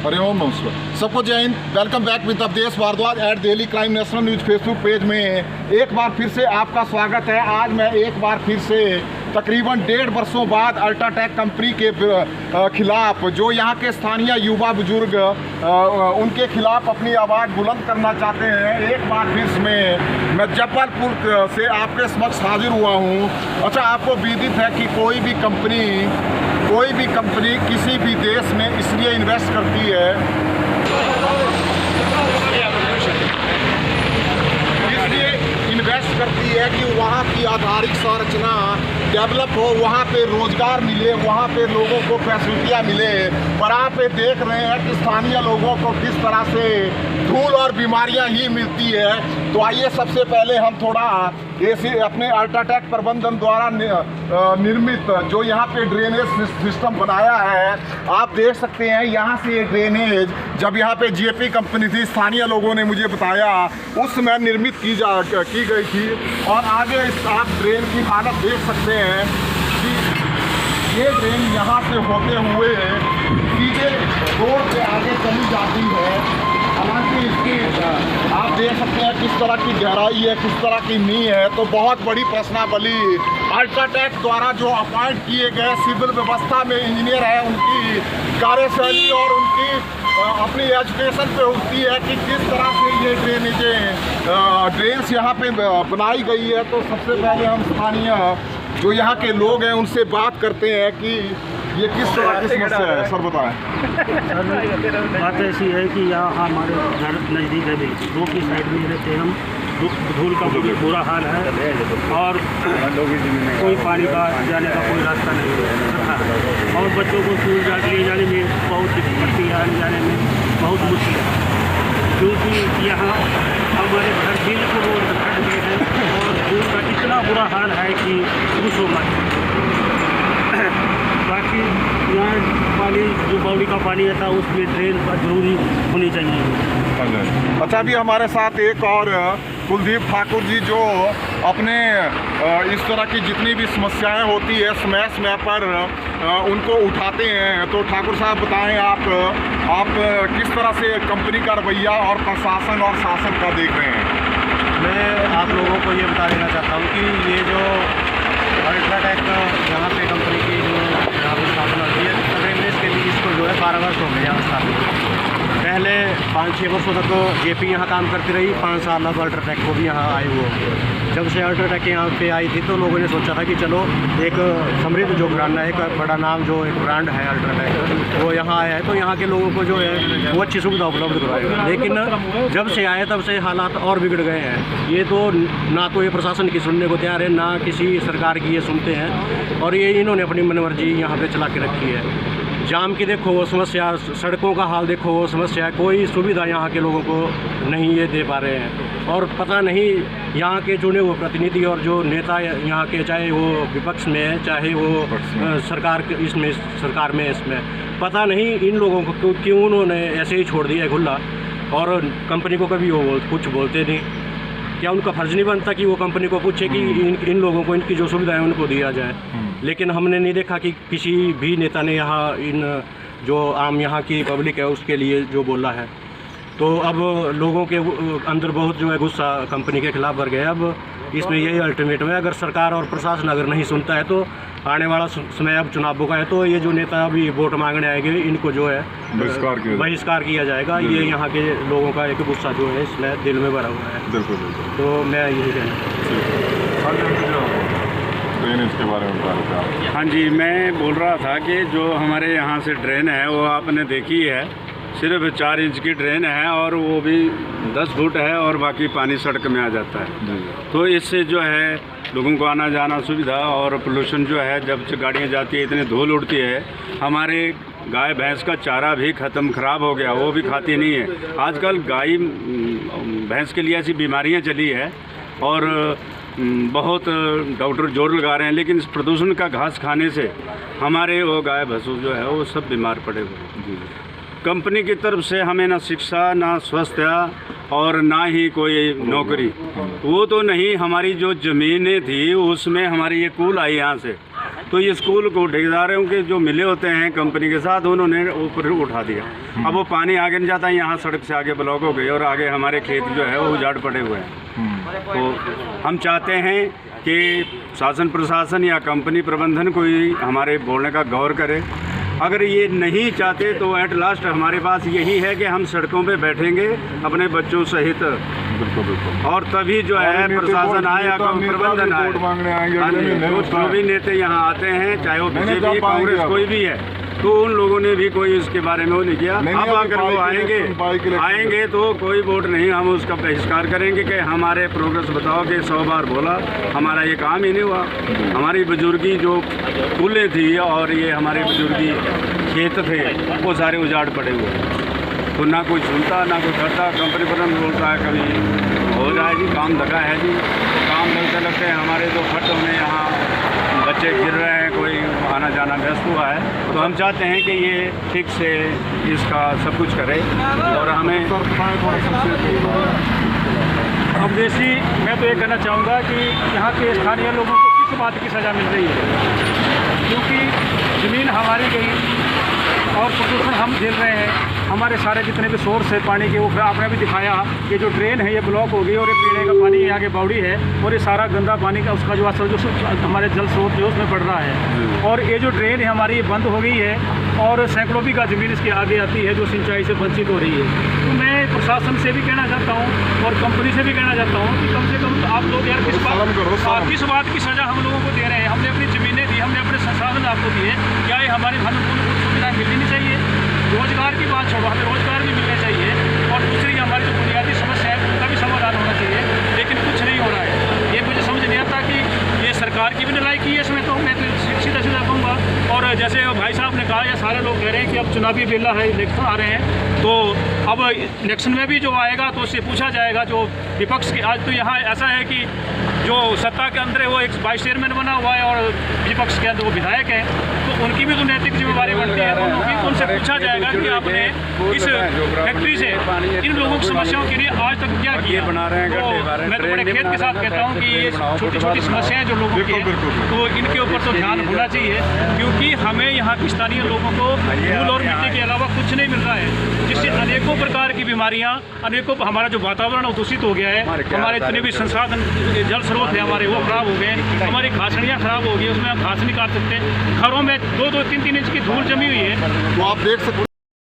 अरे ओम नमस्कार सबको जय हिंद। Welcome back with Awadhesh Bhardwaj at daily crime national news Facebook page में एक बार फिर से आपका स्वागत है। आज मैं एक बार फिर से तकरीबन 1.5 वर्षों बाद अल्ट्राटेक कंपनी के खिलाफ जो यहाँ के स्थानीय युवा बुजुर्ग उनके खिलाफ अपनी आवाज़ बुलंद करना चाहते हैं, एक बार फिर से मैं जबलपुर से आपके समक्ष हाजिर हुआ हूँ। अच्छा, आपको विदित है कि कोई भी कंपनी किसी भी देश में इसलिए इन्वेस्ट करती है कि वहाँ की आधारिक संरचना डेवलप हो, वहाँ पे रोजगार मिले, वहाँ पे लोगों को फैसिलिटियाँ मिले। पर आप देख रहे हैं कि स्थानीय लोगों को किस तरह से धूल और बीमारियाँ ही मिलती है। तो आइए सबसे पहले हम थोड़ा ऐसे अपने अल्ट्राटेक प्रबंधन द्वारा निर्मित जो यहाँ पे ड्रेनेज सिस्टम बनाया है, आप देख सकते हैं यहाँ से ये ड्रेनेज जब यहाँ पे जेपी कंपनी थी, स्थानीय लोगों ने मुझे बताया उस समय निर्मित की गई थी। और आगे आप ड्रेन की हालत देख सकते हैं कि ये ड्रेन यहाँ से होते हुए सीधे रोड पे आगे चली जाती है। हालांकि इसकी आप देख सकते हैं किस तरह की गहराई है, किस तरह की नींव है। तो बहुत बड़ी प्रश्नावली अल्ट्राटेक द्वारा जो अपॉइंट किए गए सिविल व्यवस्था में इंजीनियर है, उनकी कार्यशैली और उनकी अपनी एजुकेशन पे होती है कि किस तरह से ये ड्रेन्स यहाँ पे बनाई गई है। तो सबसे पहले हम स्थानीय जो यहाँ के लोग हैं उनसे बात करते हैं कि ये किस तरह की समस्या है। सर बताएं। बात ऐसी है कि यहाँ हमारे घर नज़दीक है, दो की साइड में रहते हैं हम, धूल का बुरा हाल है और कोई पानी का जाने का कोई रास्ता नहीं है और बच्चों को स्कूल ले जाने में बहुत दिक्कत पड़ती है, आने जाने में बहुत मुश्किल है क्योंकि यहाँ हमारे घर बिल्कुल रोड खड़ गए हैं और धूल का इतना बुरा हाल है कि पूछो मत। बाकी यहाँ पानी जो बावड़ी का पानी आता है उसमें ड्रेन जरूरी होनी चाहिए। अच्छा, अभी हमारे साथ एक और कुलदीप ठाकुर जी जो अपने इस तरह की जितनी भी समस्याएं होती है समय पर उनको उठाते हैं। तो ठाकुर साहब बताएं, आप किस तरह से कंपनी का रवैया और प्रशासन और शासन का देख रहे हैं। मैं आप लोगों को ये बता देना चाहता हूँ कि ये जो अल्ट्राटेक यहाँ पे कंपनी की जो यहाँ पर स्थापना हुई है, ड्रेनेज के लिए इसको जो है 12 वर्ष हो गए यहाँ स्थापित। पहले 5-6 वर्षों तक तो जेपी यहाँ काम करती रही, 5 साल अब अल्ट्राटेक को भी यहाँ आए हुए। जब से अल्ट्राटेक यहाँ पे आई थी तो लोगों ने सोचा था कि चलो एक समृद्ध जो ब्रांड है, एक बड़ा नाम जो एक ब्रांड है अल्ट्राटेक, वो यहाँ आया है तो यहाँ के लोगों को जो है वो अच्छी सुविधा उपलब्ध करवाएगा। लेकिन जब से आए तब से हालात और बिगड़ गए हैं। ये तो ना तो ये प्रशासन की सुनने को तैयार है, ना किसी सरकार की ये सुनते हैं और ये इन्होंने अपनी मनमर्जी यहाँ पे चला के रखी है। जाम की देखो वो समस्या, सड़कों का हाल देखो वो समस्या, कोई सुविधा यहाँ के लोगों को नहीं ये दे पा रहे हैं। और पता नहीं यहाँ के चुने हुए प्रतिनिधि और जो नेता यहाँ के, चाहे वो विपक्ष में है चाहे वो सरकार में इसमें पता नहीं इन लोगों को क्यों उन्होंने ऐसे ही छोड़ दिया है खुला और कंपनी को कभी वो कुछ बोलते नहीं। क्या उनका फर्ज नहीं बनता कि वो कंपनी को पूछे कि इन लोगों को इनकी जो सुविधाएं उनको दिया जाए। लेकिन हमने नहीं देखा कि किसी भी नेता ने यहाँ इन जो आम यहाँ की पब्लिक है उसके लिए जो बोला है। तो अब लोगों के अंदर बहुत जो है गुस्सा कंपनी के खिलाफ भर गया। अब इसमें यही अल्टीमेटम है, अगर सरकार और प्रशासन अगर नहीं सुनता है तो आने वाला समय अब चुनावों का है तो ये जो नेता अभी वोट मांगने आएंगे इनको जो है बहिष्कार किया जाएगा। ये यहाँ के लोगों का एक गुस्सा जो है इसमें दिल में भरा हुआ है। बिल्कुल। तो मैं यही ड्रेनेज के बारे में बता रहे थे। हाँ जी, मैं बोल रहा था कि जो हमारे यहाँ से ड्रेन है वो आपने देखी है, सिर्फ 4 इंच की ड्रेन है और वो भी 10 फुट है और बाकी पानी सड़क में आ जाता है। तो इससे जो है लोगों को आना जाना सुविधा और पोल्यूशन जो है, जब गाड़ियाँ जाती है इतनी धूल उड़ती है। हमारे गाय भैंस का चारा भी ख़राब हो गया, वो भी खाती नहीं है। आजकल गाय भैंस के लिए ऐसी बीमारियाँ चली है और बहुत डॉक्टर जोर लगा रहे हैं, लेकिन इस प्रदूषण का घास खाने से हमारे वो गाय भैंसू जो है वो सब बीमार पड़े हुए। कंपनी की तरफ से हमें ना शिक्षा, ना स्वास्थ्य और ना ही कोई नौकरी, वो तो नहीं। हमारी जो ज़मीनें थी उसमें हमारी ये कूल आई यहाँ से तो ये स्कूल को ठेकेदारों के जो मिले होते हैं कंपनी के साथ, उन्होंने ऊपर उठा दिया। अब वो पानी आगे नहीं जाता, यहाँ सड़क से आगे ब्लॉक हो गई और आगे हमारे खेत जो है वो उजाड़ पड़े हुए हैं। तो हम चाहते हैं कि शासन प्रशासन या कंपनी प्रबंधन कोई हमारे बोलने का गौर करे। अगर ये नहीं चाहते तो एट लास्ट हमारे पास यही है कि हम सड़कों पे बैठेंगे अपने बच्चों सहित, और तभी जो है प्रशासन आए या प्रबंधन आए। जो भी नेता यहाँ आते हैं, चाहे वो बीजेपी कांग्रेस कोई भी है, तो उन लोगों ने भी कोई इसके बारे में वो नहीं किया। अब अगर वो आएंगे तो कोई वोट नहीं, हम उसका बहिष्कार करेंगे कि हमारे प्रोग्रेस बताओ कि 100 बार बोला, हमारा ये काम ही नहीं हुआ। हमारी बुजुर्गी जो कूलें थी और ये हमारे बुजुर्गी खेत थे वो सारे उजाड़ पड़े हुए, तो ना कोई सुनता ना कोई करता। कंपनी प्रबंधन बोलता है कभी हो जाए जी, काम धक्का है जी, काम लगते लगते हमारे तो फट होने यहाँ बच्चे गिर रहे हैं, कोई आना जाना व्यस्त हुआ है। तो हम चाहते हैं कि ये ठीक से इसका सब कुछ करे और हमें अब जैसी मैं तो ये कहना चाहूँगा कि यहाँ के स्थानीय लोगों को किस बात की सज़ा मिल रही है, क्योंकि ज़मीन हमारी गई और प्रदूषण हम झेल रहे हैं। हमारे सारे जितने भी सोर्स है पानी के, वो आपने भी दिखाया कि जो ड्रेन है ये ब्लॉक हो गई और ये पीने का पानी यहाँ के बावड़ी है और ये सारा गंदा पानी का उसका जो असर जो हमारे जल स्रोत जो उसमें पड़ रहा है। और ये जो ड्रेन है हमारी ये बंद हो गई है और सैकड़ों बीघा ज़मीन इसके आगे आती है जो सिंचाई से वंचित हो रही है। तो मैं प्रशासन से भी कहना चाहता हूँ और कंपनी से भी कहना चाहता हूँ कि कम से कम आप लोग यार किस बात की सज़ा हम लोगों को दे रहे हैं। हमने अपनी ज़मीनें दी, हमने अपने संसाधन आपको दिए, क्या ये हमारी सुविधाएँ मिलनी नहीं चाहिए? रोजगार की बात छोड़ो, हमें रोजगार भी मिलने चाहिए और दूसरी हमारी जो बुनियादी समस्या है उनका भी समाधान होना चाहिए, लेकिन कुछ नहीं हो रहा है। ये मुझे समझ नहीं आता कि ये सरकार की भी नलायकी है इसमें, तो मैं तो सीधा सीधा कहूँगा। और जैसे भाई साहब ने कहा, ये सारे लोग कह रहे हैं कि अब चुनावी बेला है, इलेक्शन आ रहे हैं, तो अब इलेक्शन में भी जो आएगा तो उससे पूछा जाएगा जो विपक्ष के। आज तो यहाँ ऐसा है कि जो सत्ता के अंदर है वो एक वाइस चेयरमैन बना हुआ है और विपक्ष के अंदर वो विधायक है, तो उनकी भी तो नैतिक जिम्मेदारी बनती है। उनसे पूछा जाएगा कि आपने इस फैक्ट्री से इन लोगों की समस्याओं के लिए आज तक क्या किया। तो मैं तो बड़े खेद के साथ कहता हूँ कि ये छोटी छोटी समस्याएं जो लोगों की हैं, तो इनके ऊपर तो ध्यान होना चाहिए, क्योंकि हमें यहाँ की स्थानीय लोगों को फूल और मिट्टी के अलावा कुछ नहीं मिल रहा है, जिससे अनेकों प्रकार की बीमारियाँ, अनेकों हमारा जो वातावरण दूषित हो गया है, हमारे जितने भी संसाधन जल स्रोत है हमारे वो खराब हो गए, हमारी घासड़ियाँ खराब हो गई, उसमें हम घास नहीं काट सकते, घरों में 2-2, 3-3 इंच की धूल जमी हुई है। तो आप देख सकते